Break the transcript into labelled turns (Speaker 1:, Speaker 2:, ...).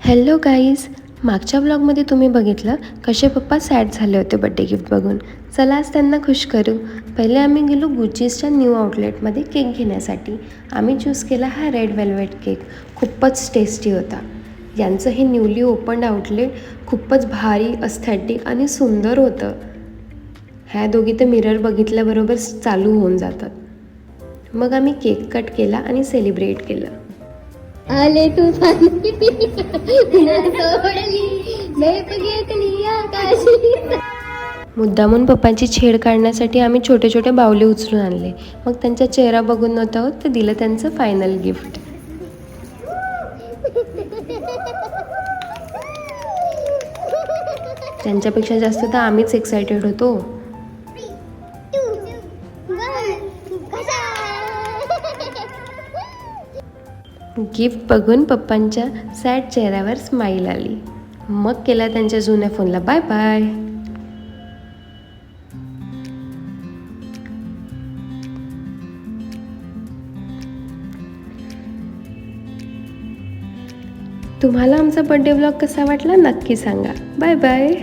Speaker 1: Hello guys, मागच्या ब्लॉगमध्ये तुम्ही बघितलं कसे पप्पा सॅड झाले होते बड्डे गिफ्ट बघून. चला आज त्यांना खुश करू. पहिले आम्ही गेलो गुचीजच्या न्यू आउटलेटमध्ये केक घेण्यासाठी. आम्ही चूज केला हा रेड वेल्वेट केक. खूपच टेस्टी होता. यांचं हे न्यूली ओपन्ड आउटलेट खूपच भारी, अस्थेटिक आणि सुंदर होतं. ह्या दोघी तर मिरर बघितल्याबरोबर चालू होऊन जातात. मग आम्ही केक कट केला आणि सेलिब्रेट केलं.
Speaker 2: आले तुफान
Speaker 1: मुद्दामून पप्पांची छेड काढण्यासाठी आम्ही छोटे छोटे बाहुले उचलून आणले. मग त्यांचा चेहरा बघून नव्हतं तर दिलं त्यांचं फायनल गिफ्ट. त्यांच्यापेक्षा जास्त तर आम्हीच एक्सायटेड होतो. गिफ्ट बघून पप्पांच्या सॅड चेहऱ्यावर स्माईल आली. मग केला त्यांच्या जुन्या फोनला बाय बाय. तुम्हाला आमचा बर्थडे व्लॉग कसा वाटला नक्की सांगा. Bye bye.